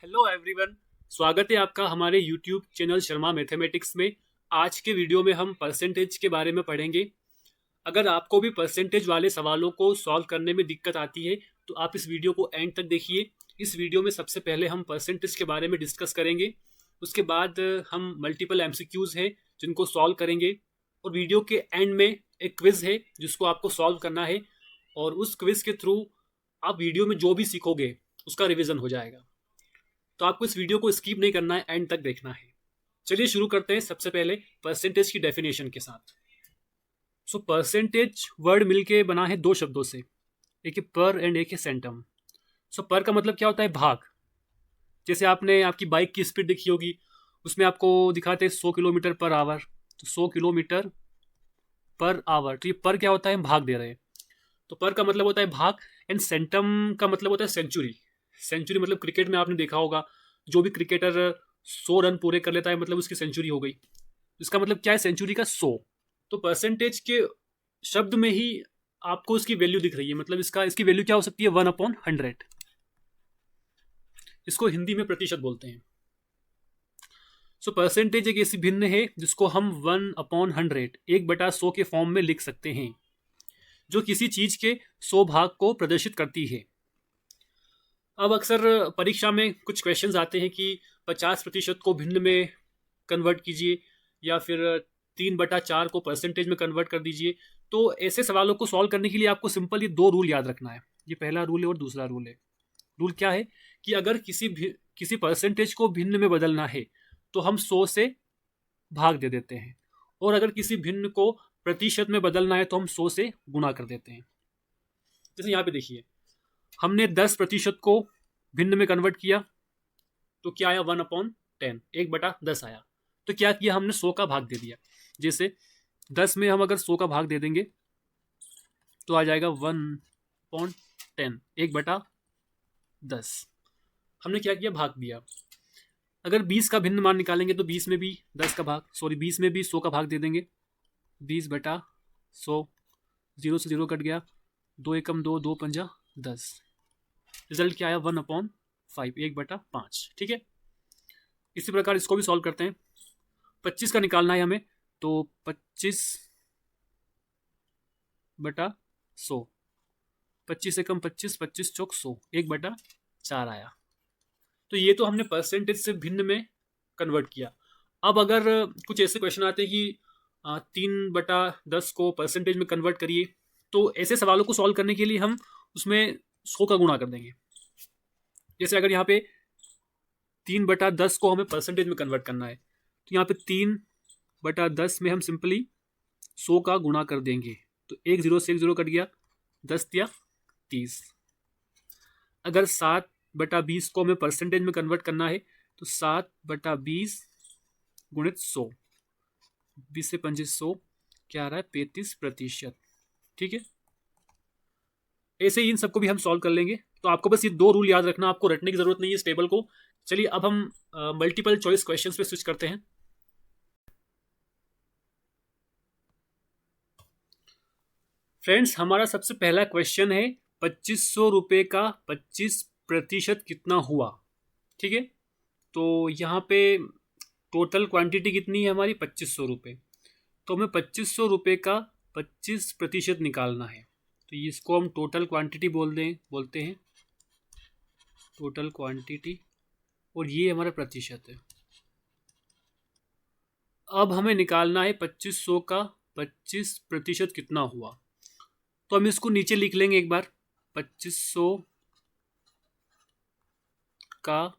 Hello everyone. स्वागत है आपका हमारे यूट्यूब चैनल शर्मा मैथमेटिक्स में। आज के वीडियो में हम परसेंटेज के बारे में पढ़ेंगे। अगर आपको भी परसेंटेज वाले सवालों को सॉल्व करने में दिक्कत आती है तो आप इस वीडियो को एंड तक देखिए। इस वीडियो में सबसे पहले हम परसेंटेज के बारे में डिस्कस करेंगे। उसके बाद हम मल्टीपल एमसीक्यूज हैं जिनको सॉल्व करेंगे और वीडियो के एंड में एक क्विज है जिसको आपको सॉल्व करना है और उस क्विज के थ्रू आप वीडियो में जो भी सीखोगे उसका रिवीजन हो जाएगा। तो आपको इस वीडियो को स्किप नहीं करना है, एंड तक देखना है। चलिए शुरू करते हैं सबसे पहले परसेंटेज की डेफिनेशन के साथ। सो परसेंटेज वर्ड मिलके बना है दो शब्दों से, एक है पर एंड एक है सेंटम। सो पर का मतलब क्या होता है? भाग। जैसे आपने आपकी बाइक की स्पीड देखी होगी, उसमें आपको दिखाते हैं 100 किलोमीटर पर आवर, तो 100 किलोमीटर पर आवर। तो ये पर क्या होता है? हम भाग दे रहे हैं, तो पर का मतलब होता है भाग। एंड सेंटम का मतलब होता है सेंचुरी। सेंचुरी मतलब क्रिकेट में आपने देखा होगा, जो भी क्रिकेटर 100 रन पूरे कर लेता है मतलब उसकी सेंचुरी हो गई। इसका मतलब क्या है? सेंचुरी का 100। तो परसेंटेज के शब्द में ही आपको इसकी वैल्यू दिख रही है, मतलब इसकी वैल्यू क्या हो सकती है? 1/100। इसको हिंदी में प्रतिशत बोलते हैं। सो परसेंटेज एक ऐसी भिन्न है जिसको हम 1/100, 1/100 के फॉर्म में लिख सकते हैं, जो किसी चीज के 100 भाग को प्रदर्शित करती है। अब अक्सर परीक्षा में कुछ क्वेश्चंस आते हैं कि 50% को भिन्न में कन्वर्ट कीजिए या फिर 3/4 को परसेंटेज में कन्वर्ट कर दीजिए। तो ऐसे सवालों को सॉल्व करने के लिए आपको सिंपल ये दो रूल याद रखना है। ये पहला रूल है और दूसरा रूल है। रूल क्या है कि अगर किसी परसेंटेज को भिन्न में बदलना है तो हम 100 से भाग दे देते हैं, और अगर किसी भिन्न को प्रतिशत में बदलना है तो हम 100 से गुणा कर देते हैं। जैसे यहाँ पे देखिए, हमने 10% को भिन्न में कन्वर्ट किया तो क्या आया? 1/10, 1/10 आया। तो क्या किया हमने? 100 का भाग दे दिया। जैसे 10 में हम अगर 100 का भाग दे देंगे तो आ जाएगा 1/10, 1/10। हमने क्या किया? भाग दिया। अगर 20 का भिन्न मान निकालेंगे तो 20 में भी 10 का भाग, सॉरी 20 में भी 100 का भाग दे देंगे। 20/100, जीरो से जीरो कट गया, 2 एकम 2, 2 पंजा 10। रिजल्ट क्या आया? 1/5, 1/5। ठीक है। इसी प्रकार इसको भी सॉल्व करते हैं। 25 का निकालना है हमें, तो 25/100, 25 से कम 25, 25 चौक 100, 1/4 आया। तो ये तो हमने परसेंटेज से भिन्न में कन्वर्ट किया। अब अगर कुछ ऐसे क्वेश्चन आते हैं कि 3/10 को परसेंटेज में कन्वर्ट करिए, तो ऐसे सवालों को सॉल्व करने के लिए हम उसमें 100 का गुणा कर देंगे। जैसे अगर यहाँ पे 3/10 को हमें परसेंटेज में कन्वर्ट करना है तो यहाँ पे 3/10 में हम सिंपली 100 का गुणा कर देंगे। तो एक जीरो से एक जीरो कट गया, 10 या 30। अगर 7/20 को हमें परसेंटेज में कन्वर्ट करना है तो 7/20 गुणित 100, 20 से 25 100, क्या आ रहा है? 35%। ठीक है। ऐसे ही इन सबको भी हम सॉल्व कर लेंगे। तो आपको बस ये दो रूल याद रखना, आपको रटने की जरूरत नहीं है इस टेबल को। चलिए अब हम मल्टीपल चॉइस क्वेश्चंस पे स्विच करते हैं। फ्रेंड्स, हमारा सबसे पहला क्वेश्चन है 2500 रुपये का 25% कितना हुआ? ठीक है। तो यहाँ पे टोटल क्वांटिटी कितनी है हमारी? 2500 रुपये। तो हमें 2500 रुपये का 25% निकालना है। तो इसको हम टोटल क्वांटिटी बोलते हैं टोटल क्वांटिटी, और ये हमारा प्रतिशत है। अब हमें निकालना है 2500 का 25% कितना हुआ। तो हम इसको नीचे लिख लेंगे एक बार। 2500 का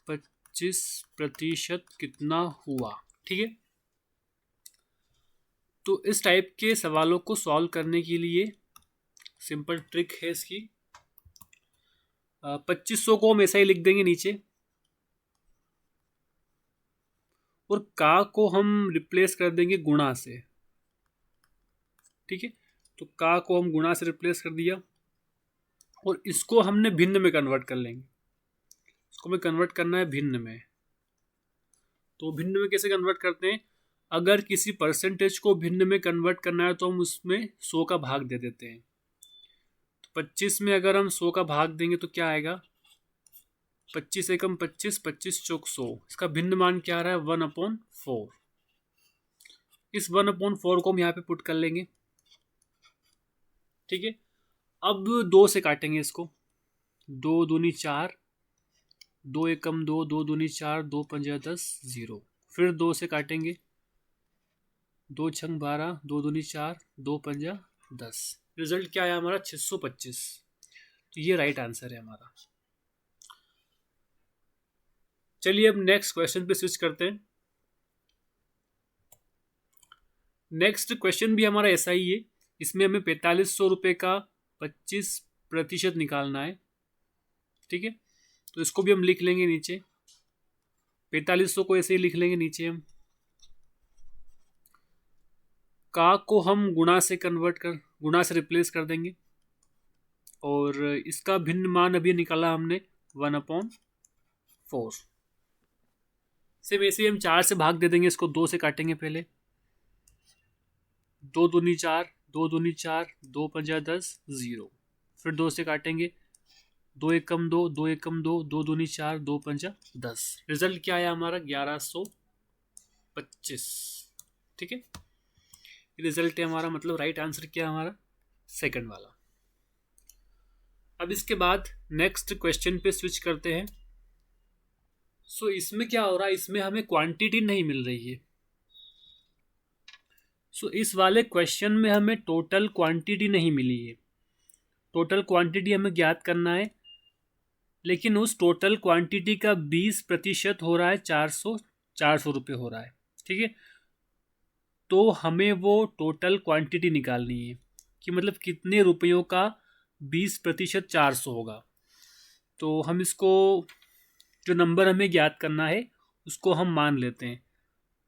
25% कितना हुआ। ठीक है। तो इस टाइप के सवालों को सॉल्व करने के लिए सिंपल ट्रिक है इसकी। 2500 को हम ऐसा ही लिख देंगे नीचे, और का को हम रिप्लेस कर देंगे गुणा से। ठीक है। तो का को हम गुणा से रिप्लेस कर दिया, और इसको हमने भिन्न में कन्वर्ट कर लेंगे। इसको हमें कन्वर्ट करना है भिन्न में। तो भिन्न में कैसे कन्वर्ट करते हैं? अगर किसी परसेंटेज को भिन्न में कन्वर्ट करना है तो हम उसमें 100 का भाग दे देते हैं। तो 25 में अगर हम 100 का भाग देंगे तो क्या आएगा? 25 एकम 25, 25 चौक 100। इसका भिन्न मान क्या आ रहा है? 1/4। इस 1/4 को हम यहाँ पे पुट कर लेंगे। ठीक है, अब 2 से काटेंगे इसको। 2 दूनी 4, 2 एकम 2, 2 दूनी 4, 2 पंजा 10, 0। फिर 2 से काटेंगे। 2 छंग 12, 2 दूनी 4, 2 पंजा 10। रिजल्ट क्या है हमारा? 625। तो ये राइट आंसर है हमारा। चलिए अब नेक्स्ट क्वेश्चन पे स्विच करते हैं। नेक्स्ट क्वेश्चन भी हमारा ऐसा ही है। इसमें हमें 4500 रुपये का 25% निकालना है। ठीक है, तो इसको भी हम लिख लेंगे नीचे। 4500 को ऐसे ही लिख लेंगे नीचे हम। का को हम गुणा से रिप्लेस कर देंगे। और इसका भिन्न मान अभी निकाला हमने 1/4। सिर्फ ऐसे ही हम 4 से भाग दे देंगे इसको। 2 से काटेंगे पहले। 2 दूनी 4, 2 दूनी 4, 2 पंजा 10, 0। फिर 2 से काटेंगे। 2 एकम 2, 2 एकम 2, 2 दूनी 4, 2 पंजा 10। रिजल्ट क्या आया हमारा? 1125। ठीक है, रिजल्ट है हमारा, मतलब राइट आंसर क्या है हमारा? सेकंड वाला। अब इसके बाद नेक्स्ट क्वेश्चन पे स्विच करते हैं। सो इसमें क्या हो रहा है? इसमें हमें क्वांटिटी नहीं मिल रही है। सो इस वाले क्वेश्चन में हमें टोटल क्वांटिटी नहीं मिली है। टोटल क्वांटिटी हमें ज्ञात करना है, लेकिन उस टोटल क्वांटिटी का 20% हो रहा है 400 रुपये हो रहा है। ठीक है, तो हमें वो टोटल क्वांटिटी निकालनी है कि मतलब कितने रुपयों का 20% 400 होगा। तो हम इसको, जो नंबर हमें ज्ञात करना है उसको हम मान लेते हैं।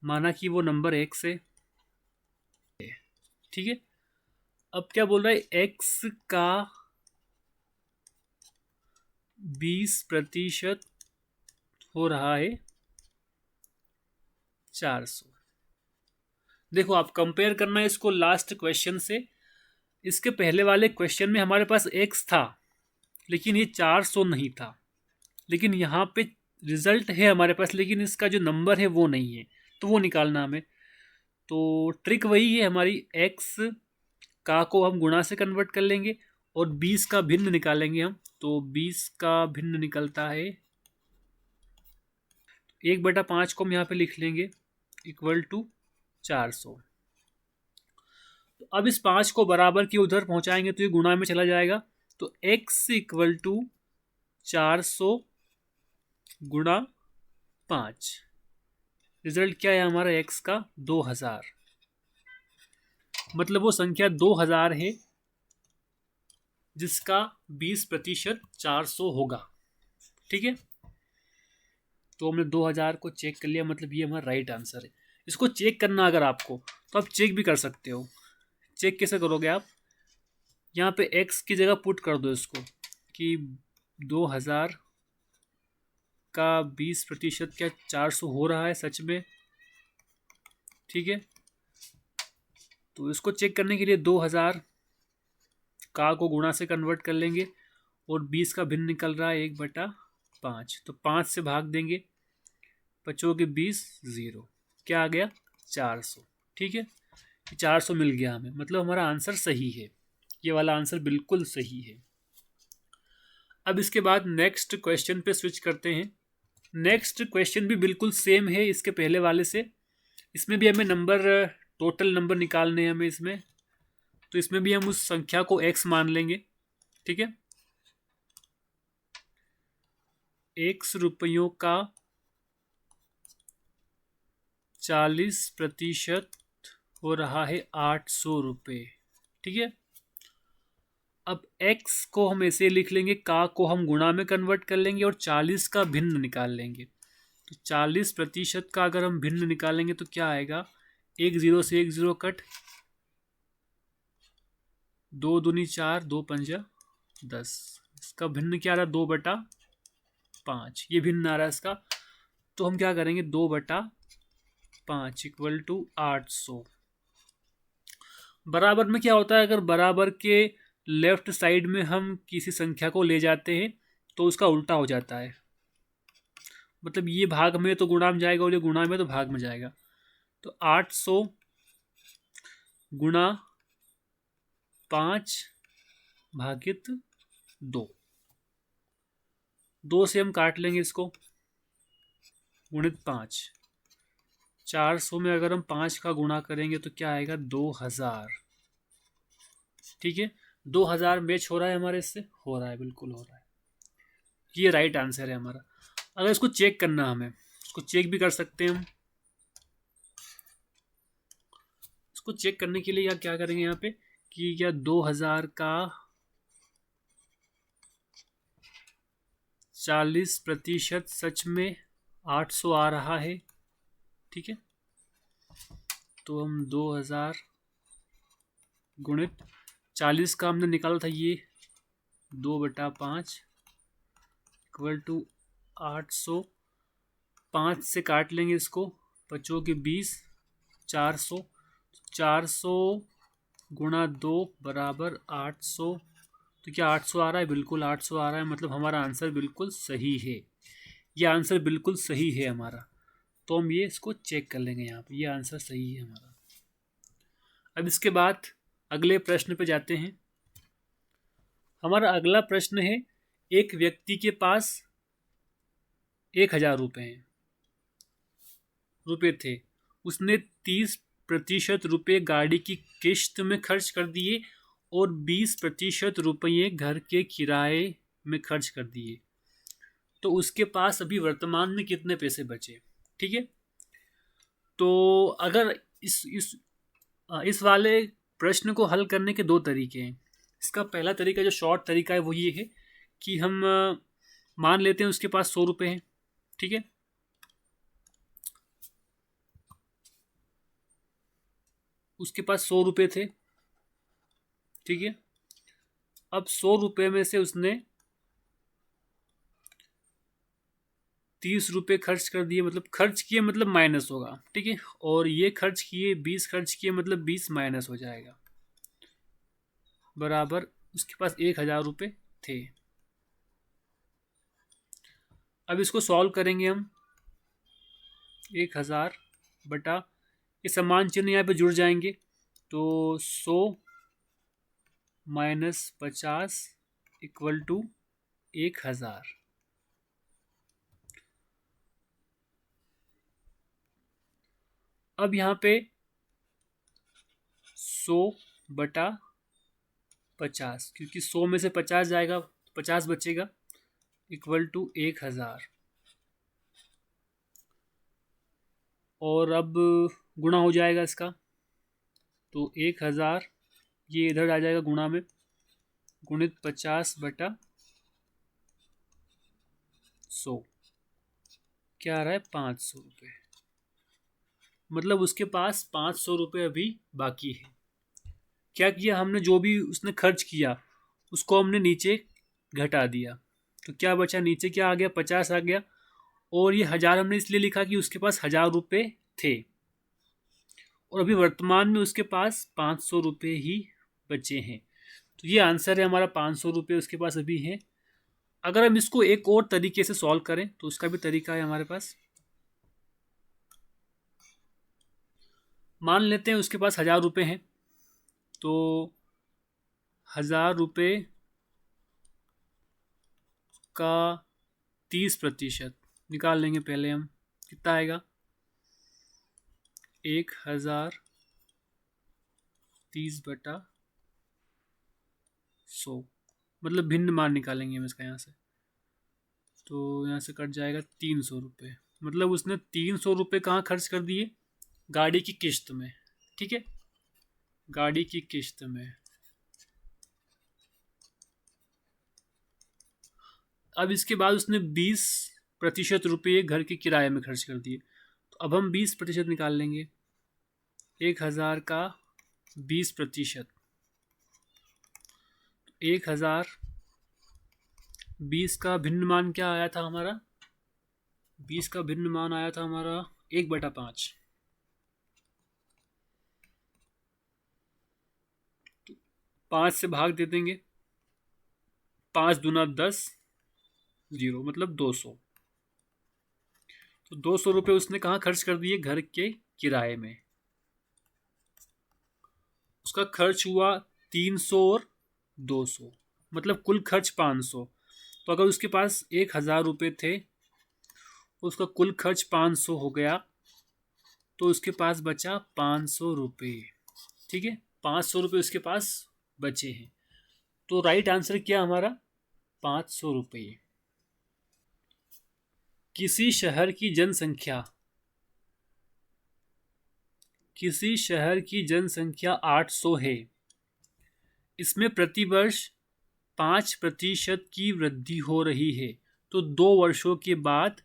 माना कि वो नंबर x है। ठीक है, अब क्या बोल रहा है? x का 20% हो रहा है 400। देखो, आप कंपेयर करना है इसको लास्ट क्वेश्चन से। इसके पहले वाले क्वेश्चन में हमारे पास x था, लेकिन ये 400 नहीं था। लेकिन यहाँ पे रिजल्ट है हमारे पास, लेकिन इसका जो नंबर है वो नहीं है, तो वो निकालना हमें। तो ट्रिक वही है हमारी। x का को हम गुणा से कन्वर्ट कर लेंगे और 20 का भिन्न निकालेंगे हम। तो 20 का भिन्न निकलता है 1/5 को हम यहाँ पे लिख लेंगे इक्वल टू 400। तो अब इस 5 को बराबर की उधर पहुंचाएंगे तो ये गुणा में चला जाएगा। तो x इक्वल टू 400 गुणा 5। रिजल्ट क्या है हमारा? x का 2000। मतलब वो संख्या 2000 है जिसका 20% 400 होगा। ठीक है, तो हमने 2000 को चेक कर लिया, मतलब ये हमारा राइट आंसर है। इसको चेक करना अगर आपको, तो आप चेक भी कर सकते हो। चेक कैसे करोगे आप? यहाँ पे x की जगह पुट कर दो इसको कि 2000 का 20% क्या 400 हो रहा है सच में? ठीक है, तो इसको चेक करने के लिए 2000 का को गुणा से कन्वर्ट कर लेंगे और 20 का भिन्न निकल रहा है 1/5। तो 5 से भाग देंगे, बचोगे 20, 0। क्या आ गया? 400। ठीक है, 400 मिल गया हमें, मतलब हमारा आंसर सही है। ये वाला आंसर बिल्कुल सही है। अब इसके बाद नेक्स्ट क्वेश्चन पे स्विच करते हैं। नेक्स्ट क्वेश्चन भी बिल्कुल सेम है इसके पहले वाले से। इसमें भी हमें टोटल नंबर निकालने हैं हमें इसमें। तो इसमें भी हम उस संख्या को x मान लेंगे। ठीक है, x रुपयों का 40% हो रहा है 800 रुपये। ठीक है, अब x को हम ऐसे लिख लेंगे, का को हम गुणा में कन्वर्ट कर लेंगे और 40 का भिन्न निकाल लेंगे। तो 40% का अगर हम भिन्न निकालेंगे तो क्या आएगा? 1 0 से 1 0 कट, 2 दूनी 4, 2 पंजा 10। इसका भिन्न क्या आ रहा है? 2/5। ये भिन्न आ रहा है इसका। तो हम क्या करेंगे? 2/5 इक्वल टू 800। बराबर में क्या होता है? अगर बराबर के लेफ्ट साइड में हम किसी संख्या को ले जाते हैं तो उसका उल्टा हो जाता है। मतलब ये भाग में तो गुणा में जाएगा और ये गुणा में तो भाग में जाएगा। तो 800 गुणा 5 भागित 2, 2 से हम काट लेंगे इसको, गुणित 5। 400 में अगर हम 5 का गुणा करेंगे तो क्या आएगा, 2000। ठीक है, 2000 मैच हो रहा है हमारे इससे, हो रहा है, बिल्कुल हो रहा है। ये राइट आंसर है हमारा। अगर इसको चेक करना हमें, इसको चेक भी कर सकते हैं हम। इसको चेक करने के लिए या क्या करेंगे यहाँ पे कि क्या 2000 का 40% सच में 800 आ रहा है। ठीक है, तो हम 2000 गुणित 40 का हमने निकाला था ये 2/5 इक्वल टू 800। 5 से काट लेंगे इसको, 5 के 20, 400। 400 गुणा 2 बराबर 800। तो क्या 800 आ रहा है, बिल्कुल 800 आ रहा है, मतलब हमारा आंसर बिल्कुल सही है। ये आंसर बिल्कुल सही है हमारा। तो हम ये इसको चेक कर लेंगे यहाँ पे, ये आंसर सही है हमारा। अब इसके बाद अगले प्रश्न पे जाते हैं। हमारा अगला प्रश्न है, एक व्यक्ति के पास 1000 रुपये थे। उसने 30% रुपये गाड़ी की किश्त में खर्च कर दिए और 20% रुपये घर के किराए में खर्च कर दिए। तो उसके पास अभी वर्तमान में कितने पैसे बचे। ठीक है, तो अगर इस वाले प्रश्न को हल करने के दो तरीके हैं। इसका पहला तरीका, जो शॉर्ट तरीका है, वो ये है कि हम मान लेते हैं उसके पास 100 रुपये हैं। ठीक है, उसके पास 100 रुपये थे। ठीक है, अब 100 रुपये में से उसने 30 रुपये खर्च कर दिए, मतलब खर्च किए मतलब माइनस होगा। ठीक है, और ये खर्च किए 20 खर्च किए मतलब 20 माइनस हो जाएगा, बराबर उसके पास 1000 रुपये थे। अब इसको सॉल्व करेंगे हम। 1000 बटा, ये समान चिन्ह यहाँ पे जुड़ जाएंगे, तो 100 माइनस 50 इक्वल टू 1000। अब यहाँ पे 100 बटा 50, क्योंकि 100 में से 50 जाएगा, 50 बचेगा, इक्वल टू 1000। और अब गुणा हो जाएगा इसका, तो 1000 ये इधर आ जाएगा गुणा में, गुणित 50 बटा 100, क्या आ रहा है, 500 रुपये। मतलब उसके पास 500 रुपये अभी बाकी है। क्या किया हमने, जो भी उसने खर्च किया उसको हमने नीचे घटा दिया, तो क्या बचा, नीचे क्या आ गया, 50 आ गया। और ये 1000 हमने इसलिए लिखा कि उसके पास 1000 रुपये थे, और अभी वर्तमान में उसके पास 500 रुपये ही बचे हैं। तो ये आंसर है हमारा, 500 रुपये उसके पास अभी है। अगर हम इसको एक और तरीके से सॉल्व करें तो उसका भी तरीका है हमारे पास। मान लेते हैं उसके पास 1000 रुपये हैं, तो 1000 रुपये का 30% निकाल लेंगे पहले हम, कितना आएगा, 1000 30 बटा 100, मतलब भिन्न मान निकालेंगे हम इसका यहाँ से, तो यहाँ से कट जाएगा 300 रुपये। मतलब उसने 300 रुपये कहाँ खर्च कर दिए, गाड़ी की किश्त में। ठीक है, गाड़ी की किश्त में। अब इसके बाद उसने 20% रुपये घर के किराए में खर्च कर दिए, तो अब हम 20% निकाल लेंगे। 1000 का 20%, 1000 20 का भिन्न मान क्या आया था हमारा, 20 का भिन्न मान आया था हमारा 1/5। 5 से भाग दे देंगे, 5 दूना 10, 0 मतलब 200। तो 200 रुपये उसने कहाँ खर्च कर दिए? घर के किराए में। उसका खर्च हुआ 300 और 200, मतलब कुल खर्च 500। तो अगर उसके पास 1000 रुपये थे, उसका कुल खर्च 500 हो गया, तो उसके पास बचा 500 रुपये। ठीक है, 500 रुपये उसके पास बचे हैं। तो राइट आंसर क्या हमारा? 500 रुपये। किसी शहर की जनसंख्या 800 है। इसमें प्रतिवर्ष 5% की वृद्धि हो रही है। तो 2 वर्षों के बाद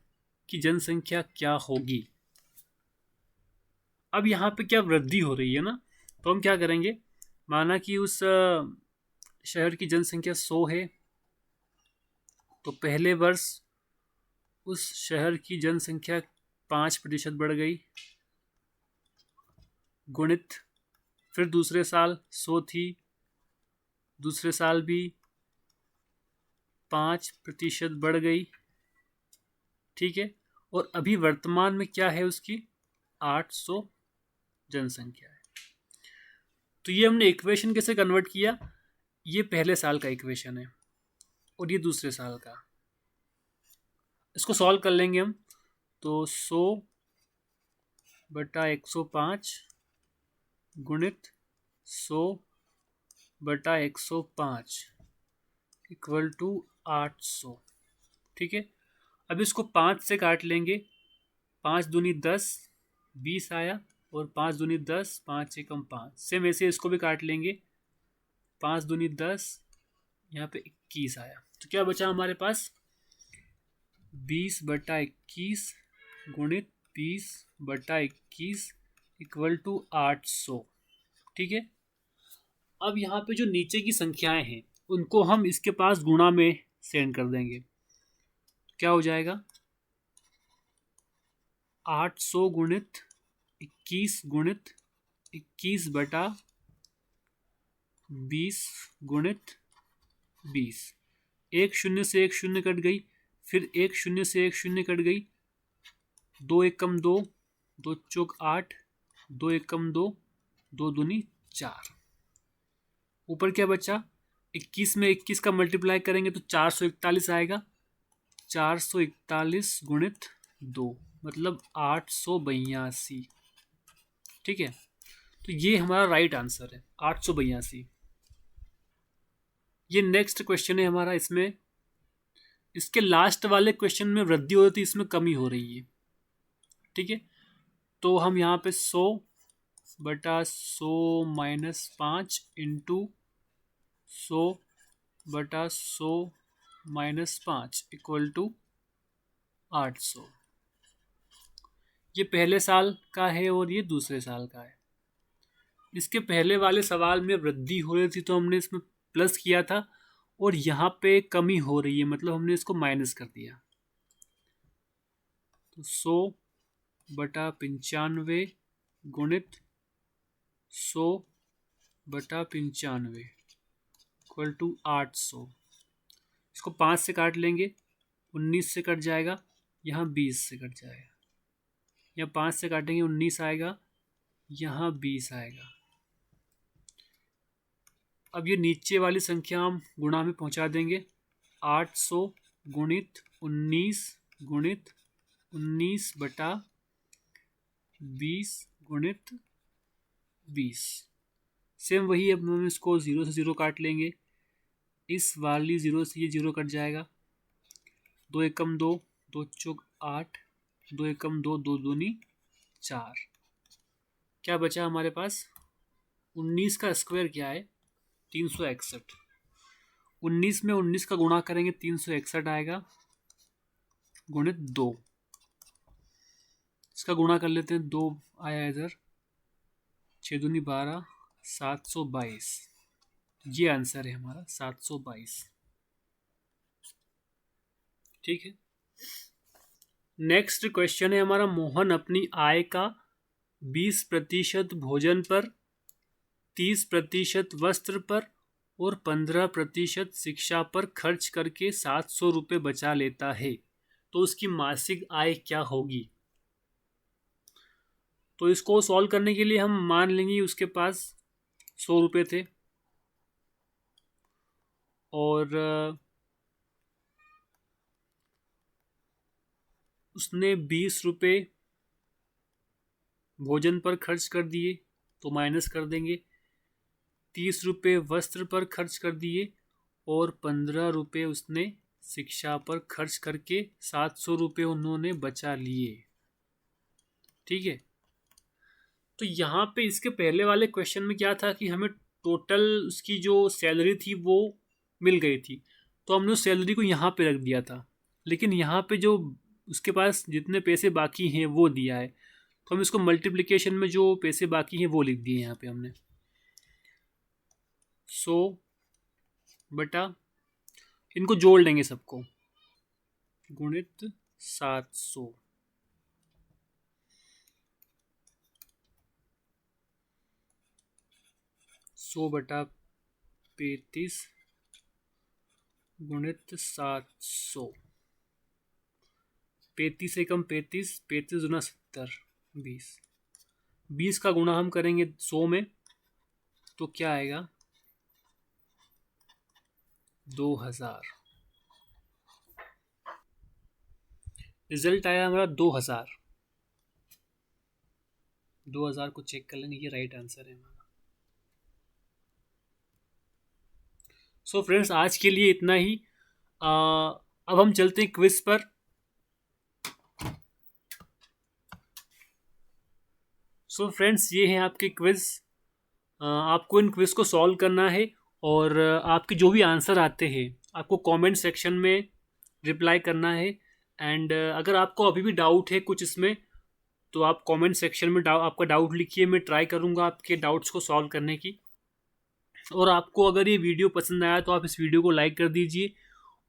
की जनसंख्या क्या होगी? अब यहाँ पे क्या वृद्धि हो रही है ना, तो हम क्या करेंगे? माना कि उस शहर की जनसंख्या 100 है, तो पहले वर्ष उस शहर की जनसंख्या 5% बढ़ गई, गुणित फिर दूसरे साल 100 थी, दूसरे साल भी 5% बढ़ गई। ठीक है, और अभी वर्तमान में क्या है? उसकी 800 जनसंख्या है। तो ये हमने इक्वेशन कैसे कन्वर्ट किया? ये पहले साल का इक्वेशन है और ये दूसरे साल का। इसको सॉल्व कर लेंगे हम। तो 100/105 गुणित 100/105 इक्वल टू 800। ठीक है, अब इसको 5 से काट लेंगे। 5 दूनी 10, 20 आया, और 5 दूनी 10, 5 एकम 5। सेम ऐसे इसको भी काट लेंगे। 5 दूनी 10, यहाँ पे 21 आया। तो क्या बचा हमारे पास? 20/21 गुणित 20/21 इक्वल टू 800। ठीक है, अब यहाँ पे जो नीचे की संख्याएं हैं उनको हम इसके पास गुणा में सेंड कर देंगे। क्या हो जाएगा? 800 गुणित 21 गुणित 21/20 गुणित 20। एक शून्य से एक शून्य कट गई, फिर एक शून्य से एक शून्य कट गई। 2 एकम 2, 2 चौक 8, 2 एकम 2, 2 दूनी 4। ऊपर क्या बचा? 21 में 21 का मल्टीप्लाई करेंगे तो 441 आएगा। 441 गुणित 2 मतलब 882। ठीक है, तो ये हमारा राइट आंसर है, 882। ये नेक्स्ट क्वेश्चन है हमारा। इसमें इसके लास्ट वाले क्वेश्चन में वृद्धि हो रही थी, इसमें कमी हो रही है। ठीक है, तो हम यहाँ पे 100/100 minus 5 into 100/100 minus 5 equal to 800। ये पहले साल का है और ये दूसरे साल का है। इसके पहले वाले सवाल में वृद्धि हो रही थी तो हमने इसमें प्लस किया था, और यहाँ पे कमी हो रही है मतलब हमने इसको माइनस कर दिया। तो 100/95 गुणित 100/95 इक्वल टू 800। इसको 5 से काट लेंगे, 19 से कट जाएगा, यहाँ 20 से कट जाएगा। यहाँ 5 से काटेंगे 19 आएगा, यहाँ 20 आएगा। अब ये नीचे वाली संख्या हम गुणा में पहुंचा देंगे। 800 गुणित 19 गुणित 19/20 गुणित 20। सेम वही, अब हम इसको 0 से 0 काट लेंगे। इस वाली 0 से ये 0 कट जाएगा। 2 एकम 2, 2 चौक 8, 2 एकम 2, 2 दूनी 4। क्या बचा हमारे पास? 19 का स्क्वायर क्या है? 361। 19 में 19 का गुणा करेंगे 361 आएगा, गुणित 2। इसका गुणा कर लेते हैं, 2 आया इधर, 6 दूनी 12, 722। ये आंसर है हमारा, 722। ठीक है, नेक्स्ट क्वेश्चन है हमारा। मोहन अपनी आय का 20% भोजन पर, 30% वस्त्र पर और 15% शिक्षा पर खर्च करके 700 रुपये बचा लेता है। तो उसकी मासिक आय क्या होगी। तो इसको सॉल्व करने के लिए हम मान लेंगे उसके पास 100 रुपये थे और उसने 20 रुपये भोजन पर खर्च कर दिए, तो माइनस कर देंगे। 30 रुपये वस्त्र पर खर्च कर दिए और 15 रुपये उसने शिक्षा पर खर्च करके 700 रुपये उन्होंने बचा लिए। ठीक है, तो यहाँ पे इसके पहले वाले क्वेश्चन में क्या था कि हमें टोटल उसकी जो सैलरी थी वो मिल गई थी, तो हमने उस सैलरी को यहाँ पे रख दिया था। लेकिन यहाँ पे जो उसके पास जितने पैसे बाकी हैं वो दिया है, तो हम इसको मल्टीप्लिकेशन में जो पैसे बाकी हैं वो लिख दिए यहाँ पे हमने 100 बटा, इनको जोड़ लेंगे सबको, गुणित 700। 100/35 गुणित 700। 35 एकम 35, 35 दूना 70, 20। 20 का गुणा हम करेंगे 100 में, तो क्या आएगा 2000। रिजल्ट आया हमारा 2000। 2000 को चेक कर लेंगे, ये राइट आंसर है हमारा। सो फ्रेंड्स, आज के लिए इतना ही। अब हम चलते हैं क्विज पर। सो फ्रेंड्स, ये हैं आपके क्विज। आपको इन क्विज को सॉल्व करना है और आपके जो भी आंसर आते हैं आपको कमेंट सेक्शन में रिप्लाई करना है। एंड अगर आपको अभी भी डाउट है कुछ इसमें, तो आप कमेंट सेक्शन में आपका डाउट लिखिए, मैं ट्राई करूँगा आपके डाउट्स को सॉल्व करने की। और आपको अगर ये वीडियो पसंद आया तो आप इस वीडियो को लाइक कर दीजिए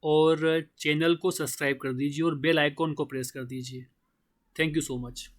और चैनल को सब्सक्राइब कर दीजिए और बेल आइकॉन को प्रेस कर दीजिए। Thank you so much.